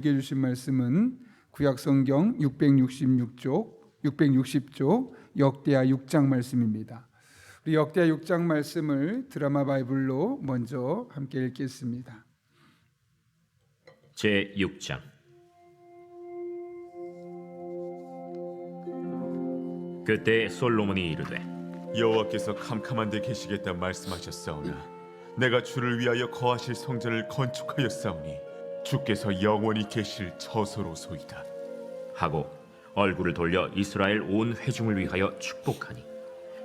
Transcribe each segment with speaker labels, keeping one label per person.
Speaker 1: 읽게 주신 말씀은 구약성경 660쪽 역대하 6장 말씀입니다. 우리 역대하 6장 말씀을 드라마 바이블로 먼저 함께 읽겠습니다.
Speaker 2: 제6장. 그때 솔로몬이 이르되
Speaker 3: 여호와께서 캄캄한 데 계시겠다 말씀하셨사오나 내가 주를 위하여 거하실 성전을 건축하였사오니 주께서 영원히 계실 처소로소이다
Speaker 2: 하고 얼굴을 돌려 이스라엘 온 회중을 위하여 축복하니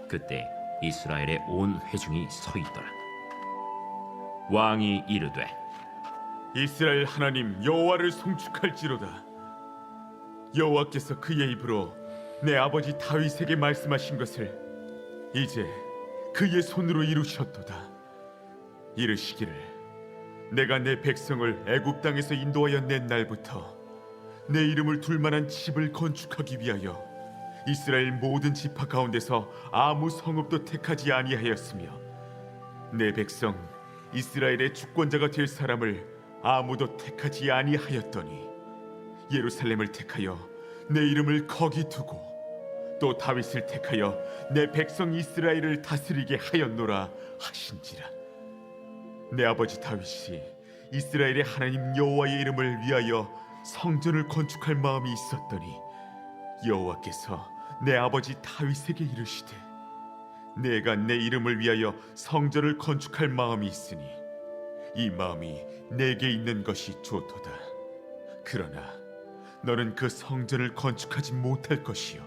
Speaker 2: 그때 이스라엘의 온 회중이 서 있더라. 왕이 이르되
Speaker 3: 이스라엘 하나님 여호와를 송축할지로다. 여호와께서 그의 입으로 내 아버지 다윗에게 말씀하신 것을 이제 그의 손으로 이루셨도다. 이르시기를 내가 내 백성을 애굽 땅에서 인도하여 낸 날부터 내 이름을 둘 만한 집을 건축하기 위하여 이스라엘 모든 지파 가운데서 아무 성읍도 택하지 아니하였으며 내 백성 이스라엘의 주권자가 될 사람을 아무도 택하지 아니하였더니 예루살렘을 택하여 내 이름을 거기 두고 또 다윗을 택하여 내 백성 이스라엘을 다스리게 하였노라 하신지라. 내 아버지 다윗이 이스라엘의 하나님 여호와의 이름을 위하여 성전을 건축할 마음이 있었더니 여호와께서 내 아버지 다윗에게 이르시되 내가 내 이름을 위하여 성전을 건축할 마음이 있으니 이 마음이 내게 있는 것이 좋도다. 그러나 너는 그 성전을 건축하지 못할 것이요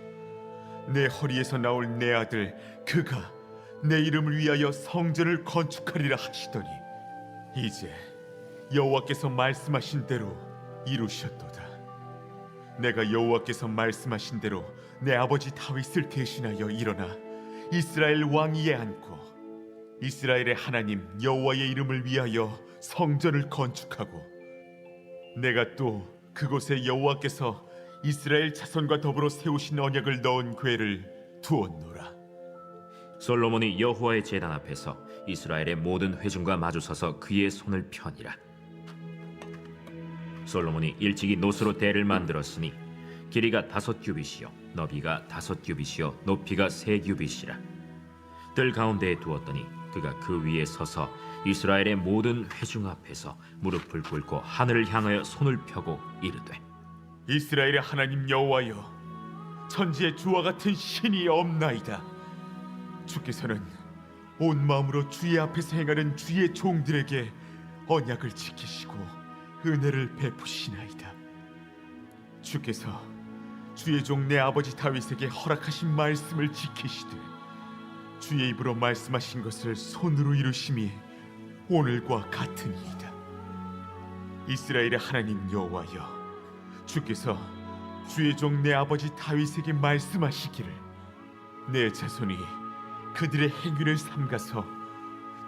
Speaker 3: 내 허리에서 나올 내 아들 그가 내 이름을 위하여 성전을 건축하리라 하시더니 이제 여호와께서 말씀하신 대로 이루셨도다. 내가 여호와께서 말씀하신 대로 내 아버지 다윗을 대신하여 일어나 이스라엘 왕위에 앉고 이스라엘의 하나님 여호와의 이름을 위하여 성전을 건축하고 내가 또 그곳에 여호와께서 이스라엘 자손과 더불어 세우신 언약을 넣은 궤를 두었노라.
Speaker 2: 솔로몬이 여호와의 제단 앞에서 이스라엘의 모든 회중과 마주서서 그의 손을 펴니라. 솔로몬이 일찍이 노스로 대를 만들었으니 길이가 5규빗이요 너비가 5규빗이요 높이가 3규빗이라. 뜰 가운데에 두었더니 그가 그 위에 서서 이스라엘의 모든 회중 앞에서 무릎을 꿇고 하늘을 향하여 손을 펴고 이르되
Speaker 3: 이스라엘의 하나님 여호와여 천지에 주와 같은 신이 없나이다. 주께서는 온 마음으로 주의 앞에서 행하는 주의 종들에게 언약을 지키시고 은혜를 베푸시나이다. 주께서 주의 종 내 아버지 다윗에게 허락하신 말씀을 지키시되 주의 입으로 말씀하신 것을 손으로 이루심이 오늘과 같으니이다. 이스라엘의 하나님 여호와여 주께서 주의 종 내 아버지 다윗에게 말씀하시기를 내 자손이 그들의 행위를 삼가서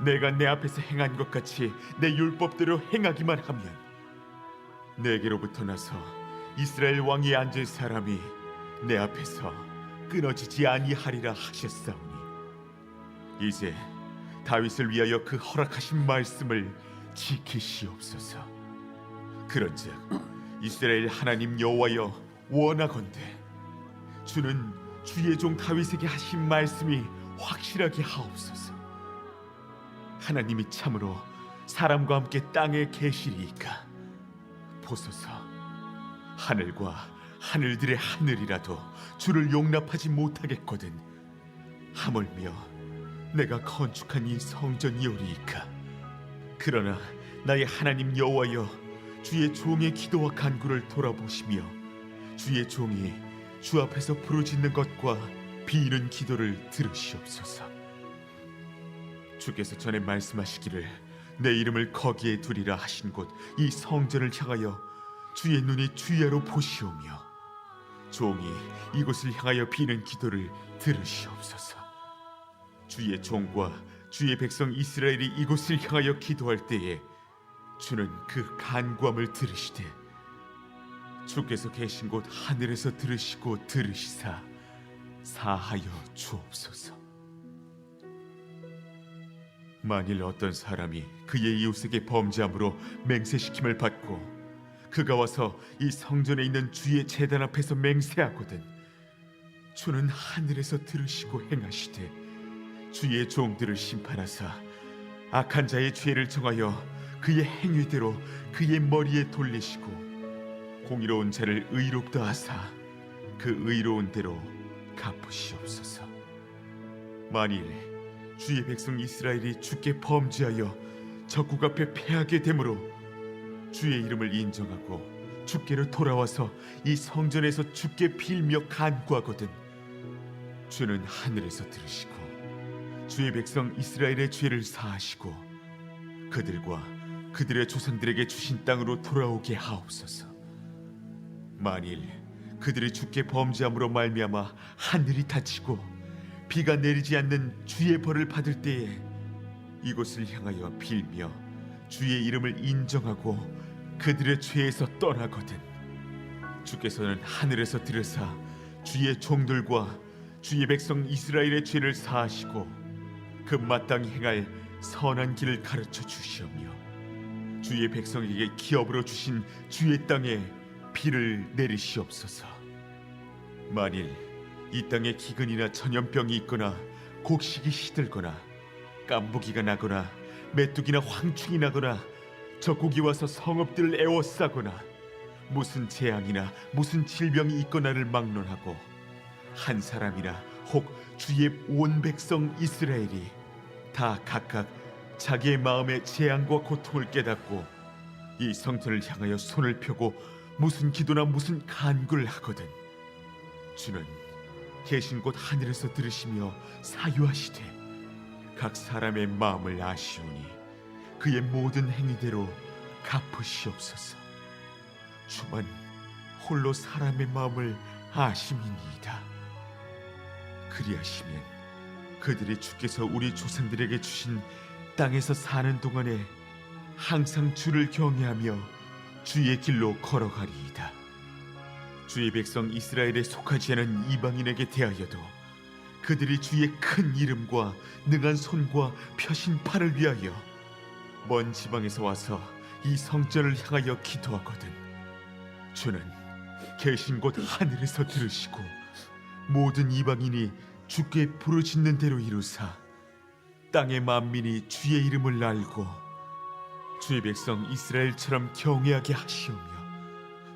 Speaker 3: 내가 내 앞에서 행한 것 같이 내 율법대로 행하기만 하면 내게로부터 나서 이스라엘 왕위에 앉을 사람이 내 앞에서 끊어지지 아니하리라 하셨사오니 이제 다윗을 위하여 그 허락하신 말씀을 지키시옵소서. 그런즉 이스라엘 하나님 여호와여 원하건대 주는 주의 종 다윗에게 하신 말씀이 확실하게 하옵소서. 하나님이 참으로 사람과 함께 땅에 계시리이까 보소서. 하늘과 하늘들의 하늘이라도 주를 용납하지 못하겠거든 하물며 내가 건축한 이 성전이오리이까. 그러나 나의 하나님 여호와여 주의 종의 기도와 간구를 돌아보시며 주의 종이 주 앞에서 부르짖는 것과 비는 기도를 들으시옵소서. 주께서 전에 말씀하시기를 내 이름을 거기에 두리라 하신 곳 이 성전을 향하여 주의 눈이 주야로 보시오며 종이 이곳을 향하여 비는 기도를 들으시옵소서. 주의 종과 주의 백성 이스라엘이 이곳을 향하여 기도할 때에 주는 그 간구함을 들으시되 주께서 계신 곳 하늘에서 들으시고 들으시사 사하여 주옵소서. 만일 어떤 사람이 그의 이웃에게 범죄함으로 맹세시킴을 받고 그가 와서 이 성전에 있는 주의 제단 앞에서 맹세하거든 주는 하늘에서 들으시고 행하시되 주의 종들을 심판하사 악한 자의 죄를 정하여 그의 행위대로 그의 머리에 돌리시고 공의로운 자를 의롭다 하사 그 의로운 대로 갚으시옵소서. 만일 주의 백성 이스라엘이 주께 범죄하여 적국 앞에 패하게 되므로 주의 이름을 인정하고 주께로 돌아와서 이 성전에서 주께 빌며 간구하거든 주는 하늘에서 들으시고 주의 백성 이스라엘의 죄를 사하시고 그들과 그들의 조상들에게 주신 땅으로 돌아오게 하옵소서. 만일 그들이 주께 범죄함으로 말미암아 하늘이 닫히고 비가 내리지 않는 주의 벌을 받을 때에 이곳을 향하여 빌며 주의 이름을 인정하고 그들의 죄에서 떠나거든 주께서는 하늘에서 들으사 주의 종들과 주의 백성 이스라엘의 죄를 사하시고 그 마땅히 행할 선한 길을 가르쳐 주시오며 주의 백성에게 기업으로 주신 주의 땅에 비를 내리시옵소서. 만일 이 땅에 기근이나 전염병이 있거나 곡식이 시들거나 깐부기가 나거나 메뚜기나 황충이 나거나 적국이 와서 성읍들을 에워싸거나 무슨 재앙이나 무슨 질병이 있거나를 막론하고 한 사람이나 혹 주의 온 백성 이스라엘이 다 각각 자기의 마음의 재앙과 고통을 깨닫고 이 성전을 향하여 손을 펴고 무슨 기도나 무슨 간구를 하거든 주는 계신 곳 하늘에서 들으시며 사유하시되 각 사람의 마음을 아시오니 그의 모든 행위대로 갚으시옵소서. 주만 홀로 사람의 마음을 아심이니이다. 그리하시면 그들이 주께서 우리 조상들에게 주신 땅에서 사는 동안에 항상 주를 경외하며 주의 길로 걸어가리이다. 주의 백성 이스라엘에 속하지 않은 이방인에게 대하여도 그들이 주의 큰 이름과 능한 손과 펴신 팔을 위하여 먼 지방에서 와서 이 성전을 향하여 기도하거든 주는 계신 곳 하늘에서 들으시고 모든 이방인이 주께 부르짖는 대로 이루사 땅의 만민이 주의 이름을 알고 주의 백성 이스라엘처럼 경외하게 하시오며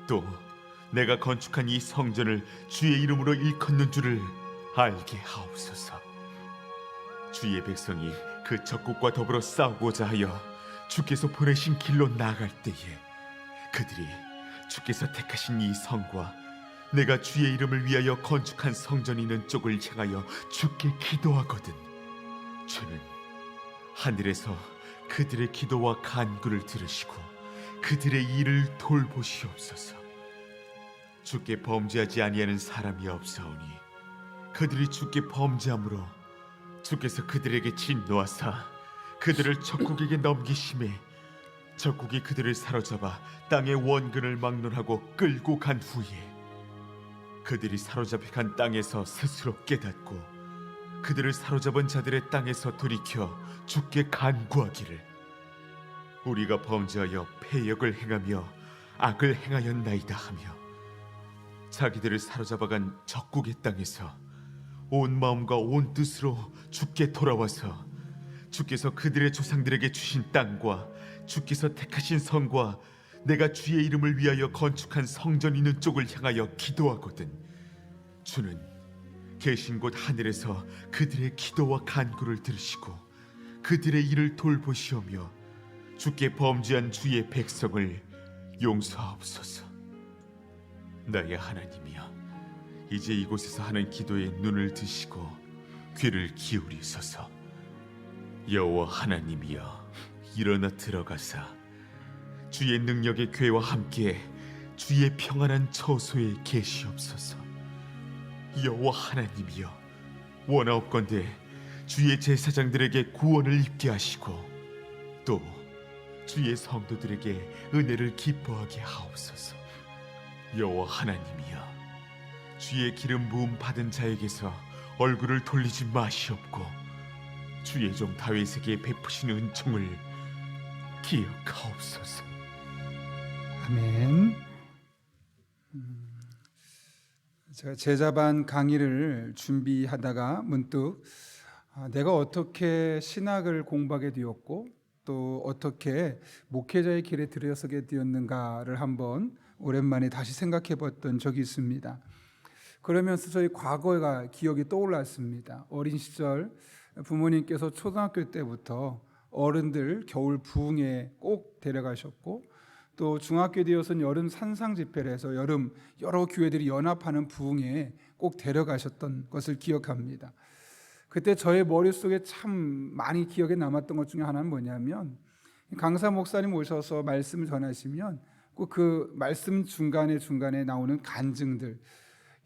Speaker 3: 또 내가 건축한 이 성전을 주의 이름으로 일컫는 줄을 알게 하옵소서. 주의 백성이 그 적국과 더불어 싸우고자 하여 주께서 보내신 길로 나아갈 때에 그들이 주께서 택하신 이 성과 내가 주의 이름을 위하여 건축한 성전이 있는 쪽을 향하여 주께 기도하거든 주는 하늘에서 그들의 기도와 간구를 들으시고 그들의 일을 돌보시옵소서. 주께 범죄하지 아니하는 사람이 없사오니 그들이 주께 범죄함으로 주께서 그들에게 진노하사 그들을 적국에게 넘기심에 적국이 그들을 사로잡아 땅의 원근을 막론하고 끌고 간 후에 그들이 사로잡혀 간 땅에서 스스로 깨닫고 그들을 사로잡은 자들의 땅에서 돌이켜 주께 간구하기를 우리가 범죄하여 패역을 행하며 악을 행하였나이다 하며 자기들을 사로잡아간 적국의 땅에서 온 마음과 온 뜻으로 주께 돌아와서 주께서 그들의 조상들에게 주신 땅과 주께서 택하신 성과 내가 주의 이름을 위하여 건축한 성전 있는 쪽을 향하여 기도하거든 주는 계신 곳 하늘에서 그들의 기도와 간구를 들으시고 그들의 일을 돌보시오며 주께 범죄한 주의 백성을 용서하옵소서. 나의 하나님이여 이제 이곳에서 하는 기도에 눈을 드시고 귀를 기울이소서. 여호와 하나님이여 일어나 들어가사 주의 능력의 궤와 함께 주의 평안한 처소에 계시옵소서. 여호와 하나님이여 원하옵건대 주의 제사장들에게 구원을 입게 하시고 또 주의 성도들에게 은혜를 기뻐하게 하옵소서. 여호와 하나님이여 주의 기름 부음 받은 자에게서 얼굴을 돌리지 마시옵고 주의 종 다윗에게 베푸신 은총을 기억하옵소서.
Speaker 1: 아멘. 제가 제자반 강의를 준비하다가 문득 내가 어떻게 신학을 공부하게 되었고 또 어떻게 목회자의 길에 들어서게 되었는가를 한번 오랜만에 다시 생각해 봤던 적이 있습니다. 그러면서 저희 과거가 기억이 떠올랐습니다. 어린 시절 부모님께서 초등학교 때부터 어른들 겨울 부흥에 꼭 데려가셨고 또 중학교 되어서는 여름 산상 집회를 해서 여름 여러 교회들이 연합하는 부흥에 꼭 데려가셨던 것을 기억합니다. 그때 저의 머릿속에 참 많이 기억에 남았던 것 중에 하나는 뭐냐면 강사 목사님 오셔서 말씀을 전하시면 꼭 그 말씀 중간에 나오는 간증들,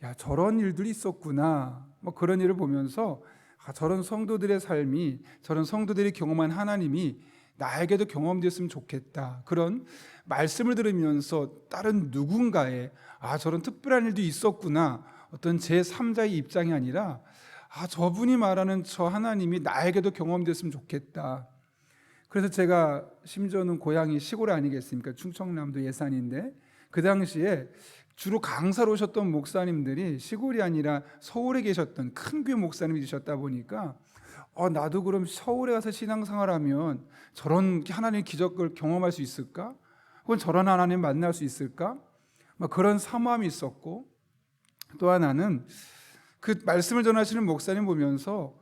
Speaker 1: 야 저런 일들이 있었구나 뭐 그런 일을 보면서 저런 성도들의 삶이, 저런 성도들이 경험한 하나님이 나에게도 경험됐으면 좋겠다. 그런 말씀을 들으면서 다른 누군가의 저런 특별한 일도 있었구나, 어떤 제3자의 입장이 아니라 저분이 말하는 저 하나님이 나에게도 경험됐으면 좋겠다. 그래서 제가 심지어는 고향이 시골 아니겠습니까? 충청남도 예산인데 그 당시에 주로 강사로 오셨던 목사님들이 시골이 아니라 서울에 계셨던 큰 교회 목사님이셨다 보니까 나도 그럼 서울에 가서 신앙생활하면 저런 하나님의 기적을 경험할 수 있을까? 혹은 저런 하나님 만날 수 있을까? 그런 사모함이 있었고, 또 하나는 그 말씀을 전하시는 목사님 보면서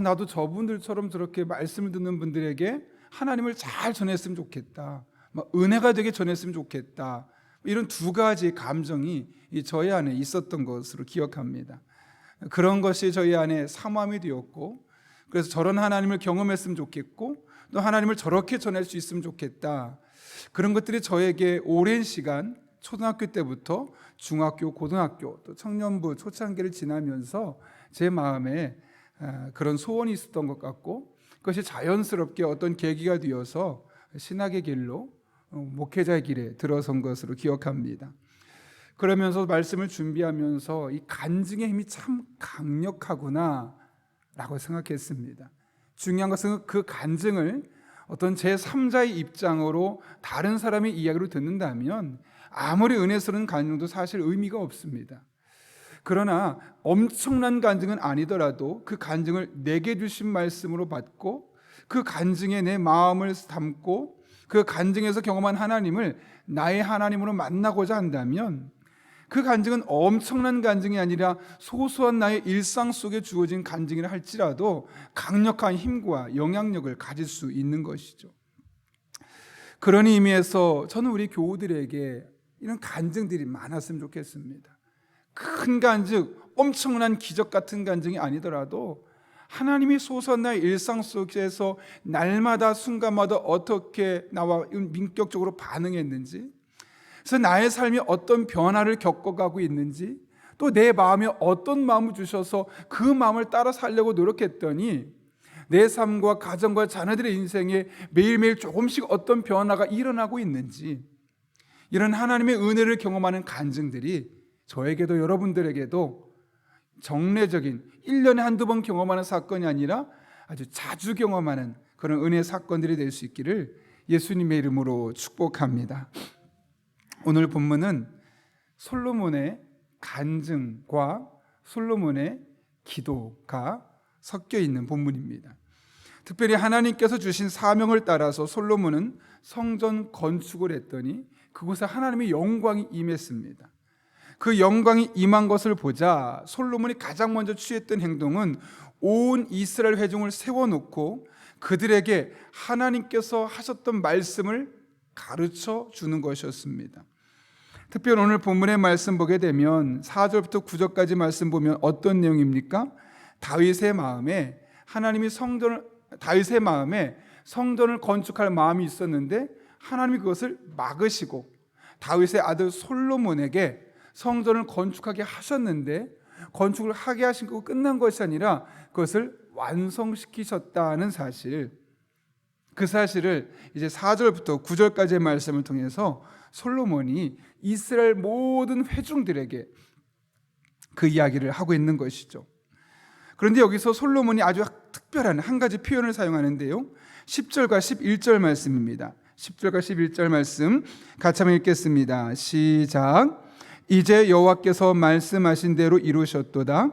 Speaker 1: 나도 저분들처럼 저렇게 말씀을 듣는 분들에게 하나님을 잘 전했으면 좋겠다, 은혜가 되게 전했으면 좋겠다, 이런 두 가지 감정이 저희 안에 있었던 것으로 기억합니다. 그런 것이 저희 안에 사모함이 되었고, 그래서 저런 하나님을 경험했으면 좋겠고 또 하나님을 저렇게 전할 수 있으면 좋겠다. 그런 것들이 저에게 오랜 시간 초등학교 때부터 중학교, 고등학교 또 청년부, 초창기를 지나면서 제 마음에 그런 소원이 있었던 것 같고, 그것이 자연스럽게 어떤 계기가 되어서 신학의 길로, 목회자의 길에 들어선 것으로 기억합니다. 그러면서 말씀을 준비하면서 이 간증의 힘이 참 강력하구나 라고 생각했습니다. 중요한 것은 그 간증을 어떤 제3자의 입장으로 다른 사람의 이야기로 듣는다면 아무리 은혜스러운 간증도 사실 의미가 없습니다. 그러나 엄청난 간증은 아니더라도 그 간증을 내게 주신 말씀으로 받고 그 간증에 내 마음을 담고 그 간증에서 경험한 하나님을 나의 하나님으로 만나고자 한다면 그 간증은 엄청난 간증이 아니라 소소한 나의 일상 속에 주어진 간증이라 할지라도 강력한 힘과 영향력을 가질 수 있는 것이죠. 그런 의미에서 저는 우리 교우들에게 이런 간증들이 많았으면 좋겠습니다. 큰 간증, 엄청난 기적 같은 간증이 아니더라도 하나님이 소소한 나의 일상 속에서 날마다 순간마다 어떻게 나와 민격적으로 반응했는지, 그래서 나의 삶이 어떤 변화를 겪어가고 있는지, 또 내 마음에 어떤 마음을 주셔서 그 마음을 따라 살려고 노력했더니 내 삶과 가정과 자녀들의 인생에 매일매일 조금씩 어떤 변화가 일어나고 있는지, 이런 하나님의 은혜를 경험하는 간증들이 저에게도 여러분들에게도 정례적인 1년에 한두 번 경험하는 사건이 아니라 아주 자주 경험하는 그런 은혜 사건들이 될 수 있기를 예수님의 이름으로 축복합니다. 오늘 본문은 솔로몬의 간증과 솔로몬의 기도가 섞여 있는 본문입니다. 특별히 하나님께서 주신 사명을 따라서 솔로몬은 성전 건축을 했더니 그곳에 하나님의 영광이 임했습니다. 그 영광이 임한 것을 보자 솔로몬이 가장 먼저 취했던 행동은 온 이스라엘 회중을 세워놓고 그들에게 하나님께서 하셨던 말씀을 가르쳐 주는 것이었습니다. 특별히 오늘 본문의 말씀 보게 되면 4절부터 9절까지 말씀 보면 어떤 내용입니까? 다윗의 마음에 성전을 건축할 마음이 있었는데 하나님이 그것을 막으시고 다윗의 아들 솔로몬에게 성전을 건축하게 하셨는데 건축을 하게 하신 거 끝난 것이 아니라 그것을 완성시키셨다는 사실, 그 사실을 이제 4절부터 9절까지의 말씀을 통해서 솔로몬이 이스라엘 모든 회중들에게 그 이야기를 하고 있는 것이죠. 그런데 여기서 솔로몬이 아주 특별한 한 가지 표현을 사용하는데요, 10절과 11절 말씀입니다. 10절과 11절 말씀 같이 한번 읽겠습니다. 시작. 이제 여호와께서 말씀하신 대로 이루셨도다.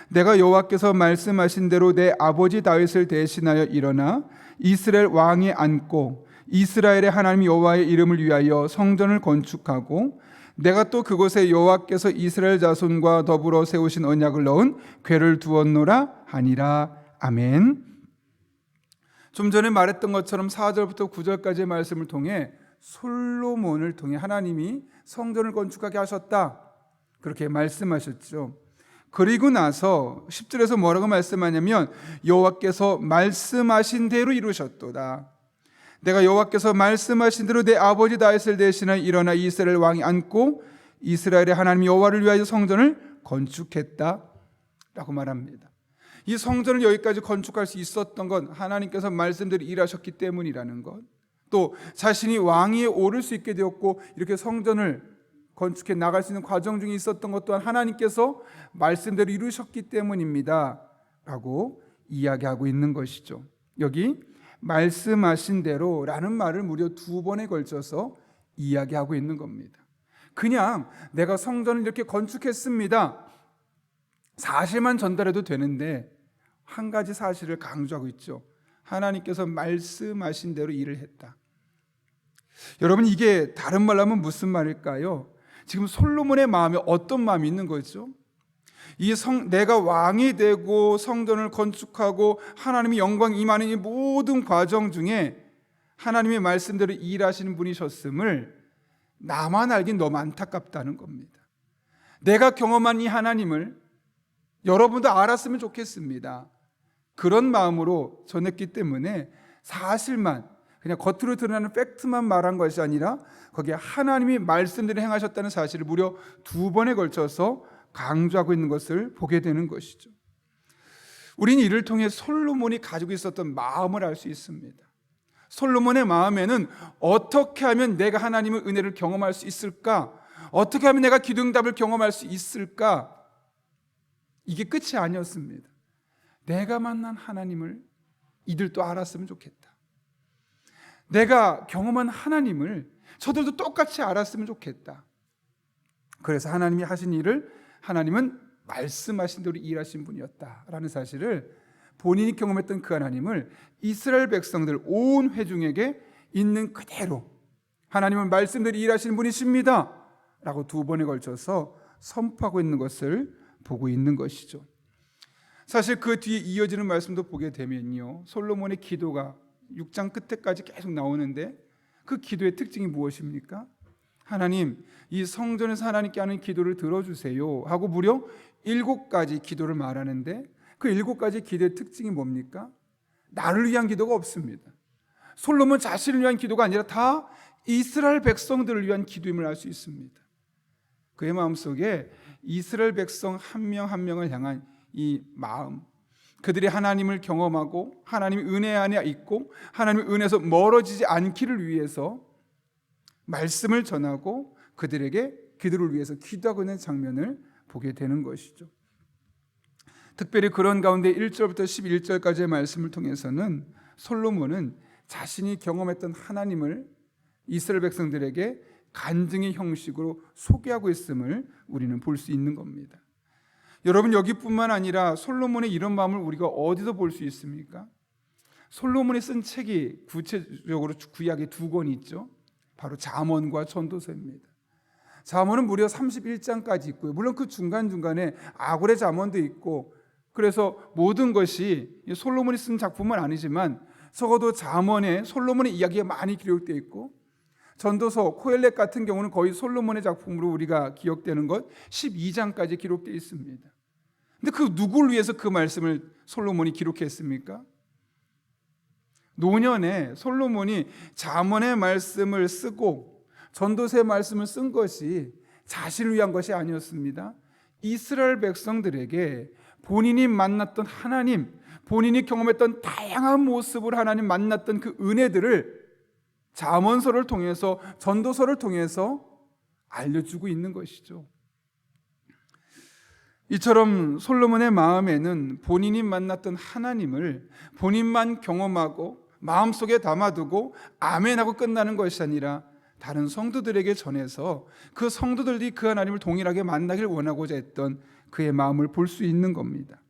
Speaker 1: 내가 여호와께서 말씀하신 대로 내 아버지 다윗을 대신하여 일어나 이스라엘 왕에 앉고 이스라엘의 하나님 여호와의 이름을 위하여 성전을 건축하고 내가 또 그곳에 여호와께서 이스라엘 자손과 더불어 세우신 언약을 넣은 궤를 두었노라 하니라. 아멘. 좀 전에 말했던 것처럼 4절부터 9절까지의 말씀을 통해 솔로몬을 통해 하나님이 성전을 건축하게 하셨다, 그렇게 말씀하셨죠. 그리고 나서 10절에서 뭐라고 말씀하냐면 여호와께서 말씀하신 대로 이루셨도다. 내가 여호와께서 말씀하신 대로 내 아버지 다윗을 대신하여 일어나 이스라엘 왕이 앉고 이스라엘의 하나님 여호와를 위하여 성전을 건축했다 라고 말합니다. 이 성전을 여기까지 건축할 수 있었던 건 하나님께서 말씀대로 일하셨기 때문이라는 것, 또 자신이 왕위에 오를 수 있게 되었고 이렇게 성전을 건축해 나갈 수 있는 과정 중에 있었던 것 또한 하나님께서 말씀대로 이루셨기 때문입니다 라고 이야기하고 있는 것이죠. 여기 말씀하신 대로 라는 말을 무려 2번에 걸쳐서 이야기하고 있는 겁니다. 그냥 내가 성전을 이렇게 건축했습니다, 사실만 전달해도 되는데 한 가지 사실을 강조하고 있죠. 하나님께서 말씀하신 대로 일을 했다. 여러분, 이게 다른 말로 하면 무슨 말일까요? 지금 솔로몬의 마음에 어떤 마음이 있는 거죠? 내가 왕이 되고 성전을 건축하고 하나님의 영광이 임하는 이 모든 과정 중에 하나님의 말씀대로 일하시는 분이셨음을 나만 알긴 너무 안타깝다는 겁니다. 내가 경험한 이 하나님을 여러분도 알았으면 좋겠습니다. 그런 마음으로 전했기 때문에 사실만, 그냥 겉으로 드러나는 팩트만 말한 것이 아니라 거기에 하나님이 말씀대로 행하셨다는 사실을 무려 2번에 걸쳐서 강조하고 있는 것을 보게 되는 것이죠. 우리는 이를 통해 솔로몬이 가지고 있었던 마음을 알 수 있습니다. 솔로몬의 마음에는 어떻게 하면 내가 하나님의 은혜를 경험할 수 있을까? 어떻게 하면 내가 기도응답을 경험할 수 있을까? 이게 끝이 아니었습니다. 내가 만난 하나님을 이들도 알았으면 좋겠다. 내가 경험한 하나님을 저들도 똑같이 알았으면 좋겠다. 그래서 하나님이 하신 일을 하나님은 말씀하신 대로 일하신 분이었다라는 사실을, 본인이 경험했던 그 하나님을 이스라엘 백성들 온 회중에게 있는 그대로 하나님은 말씀대로 일하시는 분이십니다 라고 2번에 걸쳐서 선포하고 있는 것을 보고 있는 것이죠. 사실 그 뒤에 이어지는 말씀도 보게 되면요, 솔로몬의 기도가 6장 끝에까지 계속 나오는데 그 기도의 특징이 무엇입니까? 하나님, 이 성전에서 하나님께 하는 기도를 들어주세요 하고 무려 7가지 기도를 말하는데 그 7가지 기도의 특징이 뭡니까? 나를 위한 기도가 없습니다. 솔로몬 자신을 위한 기도가 아니라 다 이스라엘 백성들을 위한 기도임을 알 수 있습니다. 그의 마음속에 이스라엘 백성 한 명 한 명을 향한 이 마음, 그들이 하나님을 경험하고 하나님의 은혜 안에 있고 하나님의 은혜에서 멀어지지 않기를 위해서 말씀을 전하고 그들에게 그들을 위해서 기도하고 있는 장면을 보게 되는 것이죠. 특별히 그런 가운데 1절부터 11절까지의 말씀을 통해서는 솔로몬은 자신이 경험했던 하나님을 이스라엘 백성들에게 간증의 형식으로 소개하고 있음을 우리는 볼 수 있는 겁니다. 여러분, 여기뿐만 아니라 솔로몬의 이런 마음을 우리가 어디서 볼 수 있습니까? 솔로몬이 쓴 책이 구체적으로 구약에 2권이 있죠. 바로 잠언과 전도서입니다. 잠언은 무려 31장까지 있고요. 물론 그 중간중간에 아굴의 잠언도 있고, 그래서 모든 것이 솔로몬이 쓴 작품은 아니지만 적어도 잠언에 솔로몬의 이야기가 많이 기록되어 있고, 전도서 코엘렛 같은 경우는 거의 솔로몬의 작품으로 우리가 기억되는 것 12장까지 기록되어 있습니다. 근데 그 누구를 위해서 그 말씀을 솔로몬이 기록했습니까? 노년에 솔로몬이 잠언의 말씀을 쓰고 전도서의 말씀을 쓴 것이 자신을 위한 것이 아니었습니다. 이스라엘 백성들에게 본인이 만났던 하나님, 본인이 경험했던 다양한 모습으로 하나님 만났던 그 은혜들을 잠언서를 통해서, 전도서를 통해서 알려주고 있는 것이죠. 이처럼 솔로몬의 마음에는 본인이 만났던 하나님을 본인만 경험하고 마음속에 담아두고 아멘하고 끝나는 것이 아니라 다른 성도들에게 전해서 그 성도들이 그 하나님을 동일하게 만나길 원하고자 했던 그의 마음을 볼 수 있는 겁니다.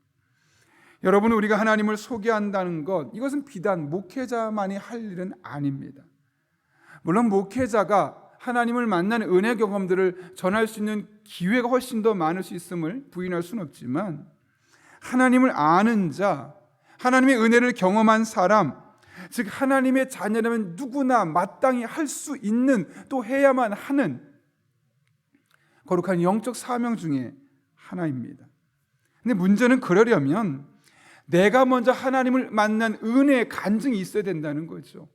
Speaker 1: 여러분, 우리가 하나님을 소개한다는 것, 이것은 비단 목회자만이 할 일은 아닙니다. 물론 목회자가 하나님을 만나는 은혜 경험들을 전할 수 있는 기회가 훨씬 더 많을 수 있음을 부인할 수는 없지만, 하나님을 아는 자, 하나님의 은혜를 경험한 사람, 즉 하나님의 자녀라면 누구나 마땅히 할 수 있는, 또 해야만 하는 거룩한 영적 사명 중에 하나입니다. 근데 문제는 그러려면 내가 먼저 하나님을 만난 은혜의 간증이 있어야 된다는 거죠.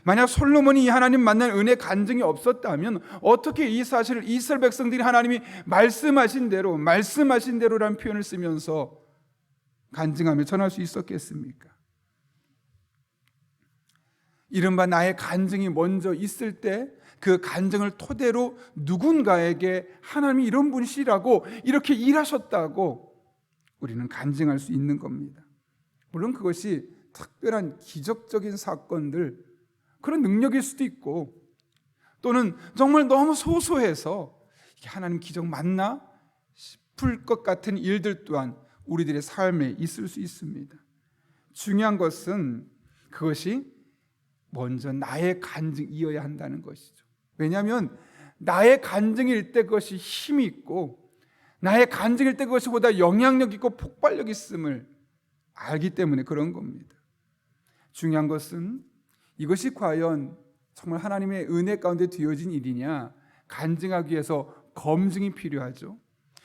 Speaker 1: 만약 솔로몬이 이 하나님 만난 은혜 간증이 없었다면 어떻게 이 사실을 이스라엘 백성들이 하나님이 말씀하신 대로라는 표현을 쓰면서 간증하며 전할 수 있었겠습니까? 이른바 나의 간증이 먼저 있을 때 그 간증을 토대로 누군가에게 하나님이 이런 분이시라고, 이렇게 일하셨다고 우리는 간증할 수 있는 겁니다. 물론 그것이 특별한 기적적인 사건들, 그런 능력일 수도 있고, 또는 정말 너무 소소해서 이게 하나님 기적 맞나 싶을 것 같은 일들 또한 우리들의 삶에 있을 수 있습니다. 중요한 것은 그것이 먼저 나의 간증이어야 한다는 것이죠. 왜냐하면 나의 간증일 때 그것이 힘이 있고, 나의 간증일 때 그것이 보다 영향력 있고 폭발력 있음을 알기 때문에 그런 겁니다. 중요한 것은 이것이 과연 정말 하나님의 은혜 가운데 되어진 일이냐, 간증하기 위해서 검증이 필요하죠.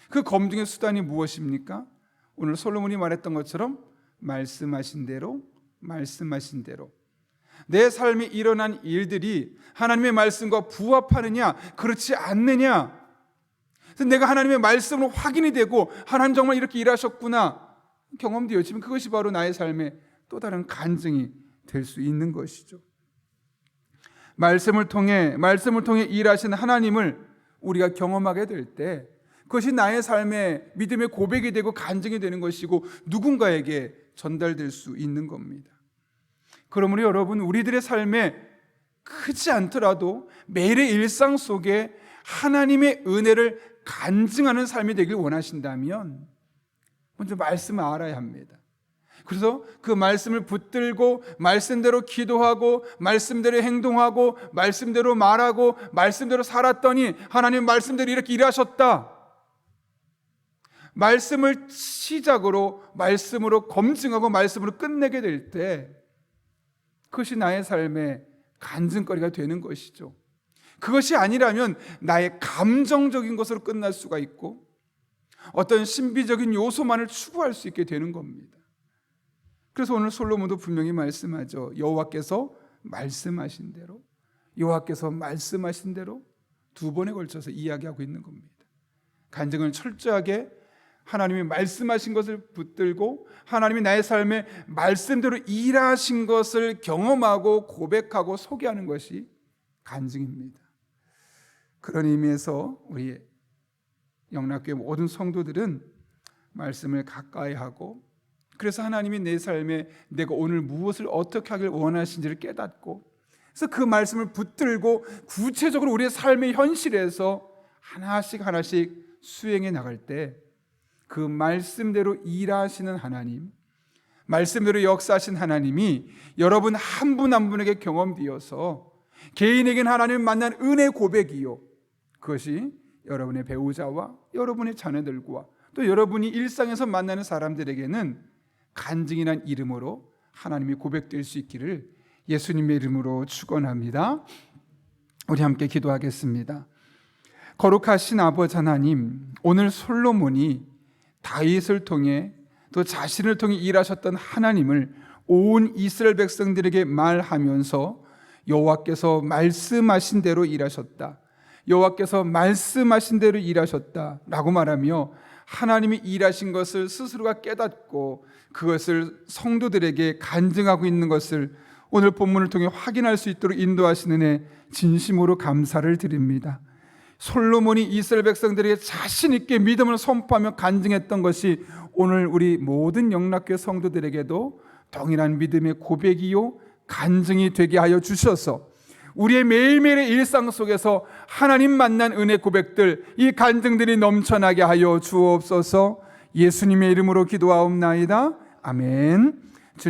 Speaker 1: 그 검증의 수단이 무엇입니까? 오늘 솔로몬이 말했던 것처럼 말씀하신 대로 내 삶에 일어난 일들이 하나님의 말씀과 부합하느냐 그렇지 않느냐, 내가 하나님의 말씀으로 확인이 되고 하나님 정말 이렇게 일하셨구나 경험되어지면 그것이 바로 나의 삶의 또 다른 간증이 될 수 있는 것이죠. 말씀을 통해 일하신 하나님을 우리가 경험하게 될 때 그것이 나의 삶의 믿음의 고백이 되고 간증이 되는 것이고 누군가에게 전달될 수 있는 겁니다. 그러므로 여러분, 우리들의 삶에 크지 않더라도 매일의 일상 속에 하나님의 은혜를 간증하는 삶이 되길 원하신다면 먼저 말씀을 알아야 합니다. 그래서 그 말씀을 붙들고 말씀대로 기도하고 말씀대로 행동하고 말씀대로 말하고 말씀대로 살았더니 하나님 말씀대로 이렇게 일하셨다. 말씀을 시작으로 말씀으로 검증하고 말씀으로 끝내게 될 때 그것이 나의 삶의 간증거리가 되는 것이죠. 그것이 아니라면 나의 감정적인 것으로 끝날 수가 있고 어떤 신비적인 요소만을 추구할 수 있게 되는 겁니다. 그래서 오늘 솔로몬도 분명히 말씀하죠. 여호와께서 말씀하신 대로 두 번에 걸쳐서 이야기하고 있는 겁니다. 간증을 철저하게 하나님이 말씀하신 것을 붙들고 하나님이 나의 삶에 말씀대로 일하신 것을 경험하고 고백하고 소개하는 것이 간증입니다. 그런 의미에서 우리 영락교회 모든 성도들은 말씀을 가까이 하고, 그래서 하나님이 내 삶에 내가 오늘 무엇을 어떻게 하길 원하신지를 깨닫고, 그래서 그 말씀을 붙들고 구체적으로 우리의 삶의 현실에서 하나씩 수행해 나갈 때 그 말씀대로 일하시는 하나님, 말씀대로 역사하신 하나님이 여러분 한 분 한 분에게 경험되어서 개인에게는 하나님을 만난 은혜 고백이요, 그것이 여러분의 배우자와 여러분의 자녀들과 또 여러분이 일상에서 만나는 사람들에게는 간증이란 이름으로 하나님이 고백될 수 있기를 예수님의 이름으로 축원합니다. 우리 함께 기도하겠습니다. 거룩하신 아버지 하나님, 오늘 솔로몬이 다윗을 통해 또 자신을 통해 일하셨던 하나님을 온 이스라엘 백성들에게 말하면서 여호와께서 말씀하신 대로 일하셨다, 여호와께서 말씀하신 대로 일하셨다라고 말하며 하나님이 일하신 것을 스스로가 깨닫고 그것을 성도들에게 간증하고 있는 것을 오늘 본문을 통해 확인할 수 있도록 인도하시는 애 진심으로 감사를 드립니다. 솔로몬이 이스라엘 백성들에게 자신 있게 믿음을 선포하며 간증했던 것이 오늘 우리 모든 영락교회 성도들에게도 동일한 믿음의 고백이요 간증이 되게 하여 주셔서 우리의 매일매일의 일상 속에서 하나님 만난 은혜 고백들, 이 간증들이 넘쳐나게 하여 주옵소서. 예수님의 이름으로 기도하옵나이다. 아멘.